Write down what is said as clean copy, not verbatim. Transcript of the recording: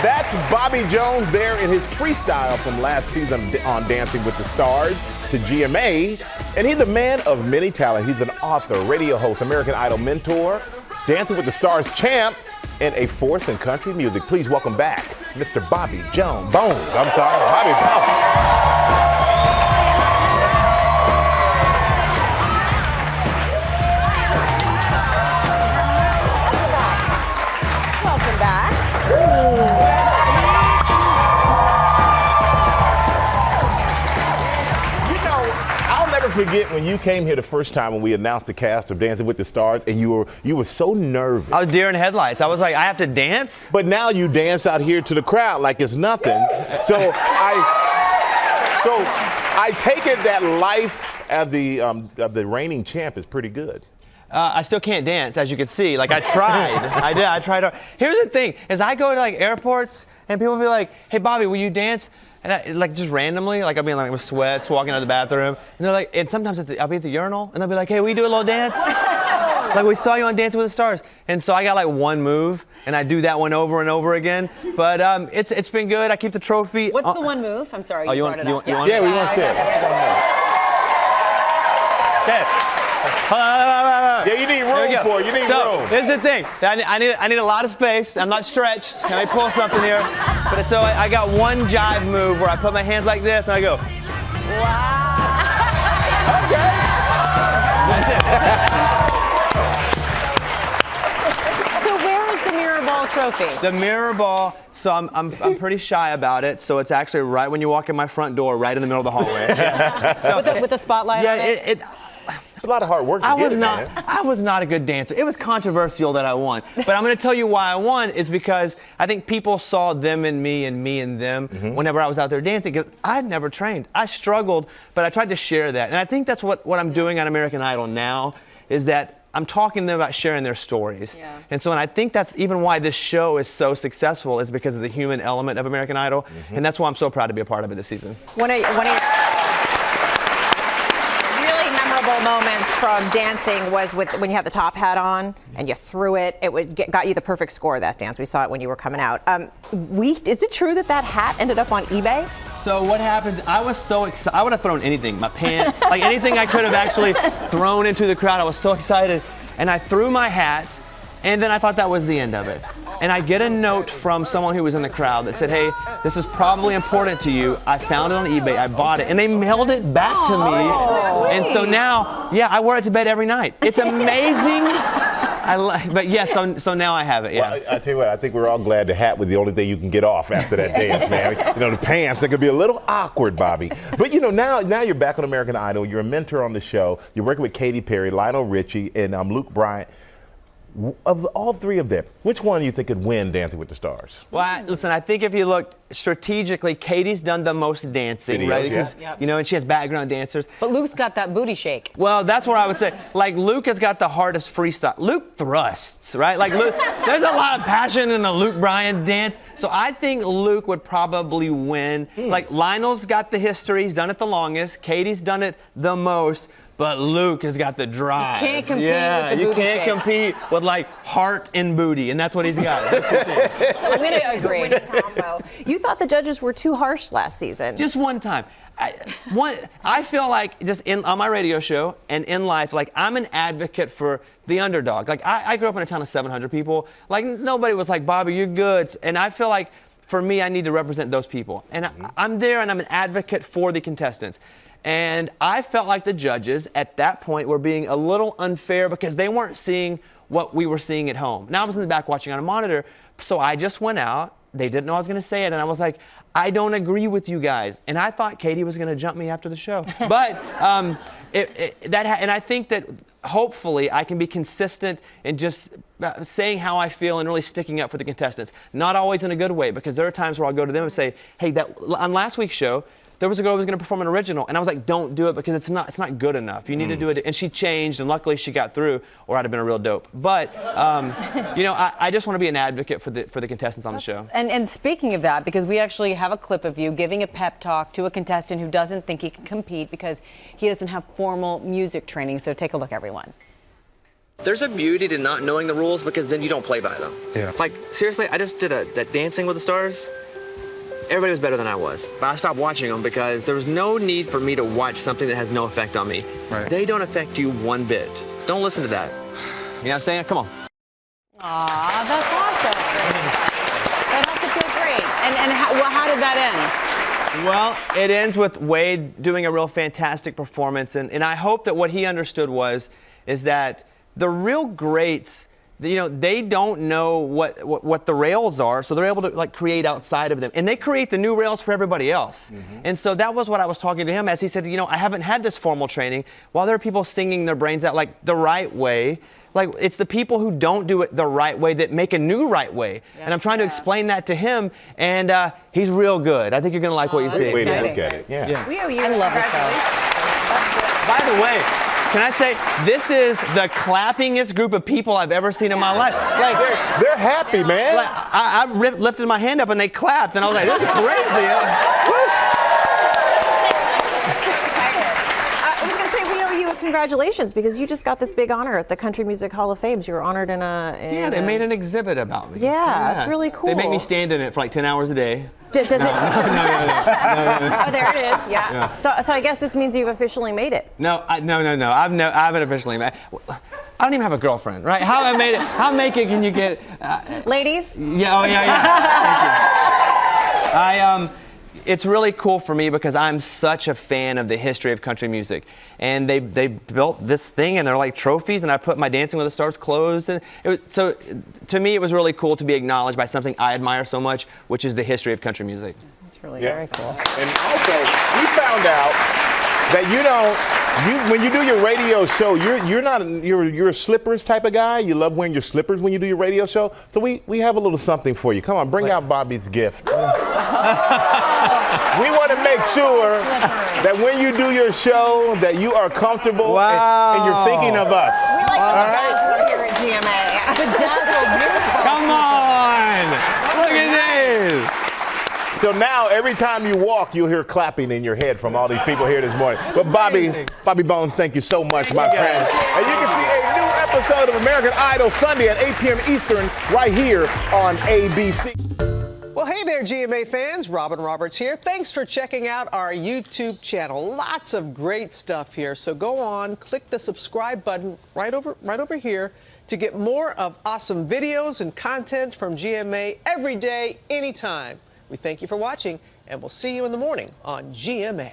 That's Bobby Jones there in his freestyle from last season on Dancing with the Stars to GMA. And he's a man of many talents. He's an author, radio host, American Idol mentor, Dancing with the Stars champ, and a force in country music. Please welcome back Mr. Bobby Jones. Bobby Bones. Forget when you came here the first time when we announced the cast of Dancing with the Stars, and you were so nervous. I was deer in headlights. I was like, I have to dance? But now you dance out here to the crowd like it's nothing. So I take it that life as the reigning champ is pretty good. I still can't dance, as you can see. Like, I tried. I tried. Here's the thing, is I go to like airports and people will be like, hey Bobby, will you dance? And I, like, just randomly, like, I'll be in like with sweats, walking out of the bathroom, and they're like, and sometimes I'll be at the urinal, and they'll be like, hey, will you do a little dance? Like, we saw you on Dancing with the Stars. And so I got like one move, and I do that one over and over again. But it's been good. I keep the trophy. What's the one move? I'm sorry, you brought it up. Yeah, we want to see it. Okay. Yeah, you need room for it. You need room. This is the thing. I need a lot of space. I'm not stretched. Can I pull something here? But so I got one jive move where I put my hands like this and I go. Wow. Okay. That's it. So where is the mirror ball trophy? The mirror ball. So I'm pretty shy about it. So it's actually right when you walk in my front door, right in the middle of the hallway. So, with the spotlight on it? It's a lot of hard work. I was not a good dancer. It was controversial that I won. But I'm going to tell you why I won is because I think people saw them and me in them whenever I was out there dancing. Because I'd never trained. I struggled, but I tried to share that. And I think that's what I'm doing on American Idol now, is that I'm talking to them about sharing their stories. Yeah. And so, and I think that's even why this show is so successful, is because of the human element of American Idol. And that's why I'm so proud to be a part of it this season. One of your moments from dancing was when you had the top hat on and you threw it. It got you the perfect score that dance. We saw it when you were coming out. Is it true that hat ended up on eBay? So what happened, I was so excited. I would have thrown anything, my pants, like anything I could have actually thrown into the crowd. I was so excited. And I threw my hat, and then I thought that was the end of it. And I get a note from someone who was in the crowd that said, hey, this is probably important to you. I found it on eBay, I bought it, and they mailed it back to me. So and so now, yeah, I wear it to bed every night. It's amazing. But yes, so now I have it, yeah. Well, I tell you what, I think we're all glad the hat was the only thing you can get off after that dance, man. You know, the pants, they could be a little awkward, Bobby. But you know, now you're back on American Idol. You're a mentor on the show. You're working with Katy Perry, Lionel Richie, and Luke Bryant. Of all three of them, which one do you think could win Dancing with the Stars? Well, listen, I think if you look strategically, Katie's done the most dancing, right? Because, you know, and she has background dancers. But Luke's got that booty shake. Well, that's where I would say, like, Luke has got the hardest freestyle. Luke thrusts, right? Like, Luke, there's a lot of passion in a Luke Bryan dance. So I think Luke would probably win. Like, Lionel's got the history. He's done it the longest. Katie's done it the most. But Luke has got the drive. You can't compete with the booty you can't shake. compete with like heart and booty, and that's what he's got. So I'm going to agree. You thought the judges were too harsh last season. Just one time. I feel like just on my radio show and in life, like I'm an advocate for the underdog. Like I grew up in a town of 700 people. Like nobody was like, Bobby, you're good. And I feel like for me, I need to represent those people. And I'm there and I'm an advocate for the contestants. And I felt like the judges at that point were being a little unfair because they weren't seeing what we were seeing at home. Now I was in the back watching on a monitor, so I just went out. They didn't know I was going to say it, and I was like, I don't agree with you guys. And I thought Katie was going to jump me after the show. But and I think that hopefully I can be consistent in just saying how I feel and really sticking up for the contestants. Not always in a good way, because there are times where I'll go to them and say, hey, on last week's show, there was a girl who was going to perform an original, and I was like, don't do it because it's not good enough. You need to do it. And she changed, and luckily she got through, or I'd have been a real dope. But you know, I just want to be an advocate for the contestants on the show. And speaking of that, because we actually have a clip of you giving a pep talk to a contestant who doesn't think he can compete because he doesn't have formal music training. So take a look, everyone. There's a beauty to not knowing the rules because then you don't play by them. Yeah. Like, seriously, I just did that Dancing with the Stars. Everybody was better than I was. But I stopped watching them because there was no need for me to watch something that has no effect on me. Right. They don't affect you one bit. Don't listen to that. You know what I'm saying? Come on. Aw, that's awesome. That helped it feel great. And how did that end? Well, it ends with Wade doing a real fantastic performance, and I hope that what he understood is that the real greats, you know, they don't know what the rails are, so they're able to like create outside of them, and they create the new rails for everybody else. And so that was what I was talking to him as he said, you know, I haven't had this formal training. While there are people singing their brains out like the right way, like it's the people who don't do it the right way that make a new right way. Yeah. And I'm trying to explain that to him, and he's real good. I think you're gonna like what you see. Way to look at it. Yeah. We owe you. I love this Congratulations. By the way, can I say, this is the clappingest group of people I've ever seen in my life. Like, They're happy, man. like I lifted my hand up and they clapped, and I was like, this is crazy. I was going to say we owe you a congratulations because you just got this big honor at the Country Music Hall of Fame. You were honored in a. Yeah, they made an exhibit about me. Yeah, that's really cool. They make me stand in it for like 10 hours a day. Does it? No. Oh, there it is. Yeah. So I guess this means you've officially made it. No. I haven't officially made. I don't even have a girlfriend, right? How I made it? How naked can you get? Ladies. Yeah. Oh yeah. Thank you. It's really cool for me because I'm such a fan of the history of country music, and they built this thing and they're like trophies, and I put my Dancing with the Stars clothes, and so to me it was really cool to be acknowledged by something I admire so much, which is the history of country music. That's really Yeah. very cool. And also, we found out that when you do your radio show, you're a slippers type of guy. You love wearing your slippers when you do your radio show. So we have a little something for you. Come on, bring out Bobby's gift. We want to make sure that when you do your show that you are comfortable and you're thinking of us. We like the guys who are here at GMA. Come on! Look at this! So now every time you walk, you'll hear clapping in your head from all these people here this morning. But Bobby Bones, thank you so much, my friend. And you can see a new episode of American Idol Sunday at 8 p.m. Eastern right here on ABC. Well, hey there, GMA fans. Robin Roberts here. Thanks for checking out our YouTube channel. Lots of great stuff here. So go on, click the subscribe button right over here to get more of awesome videos and content from GMA every day, anytime. We thank you for watching, and we'll see you in the morning on GMA.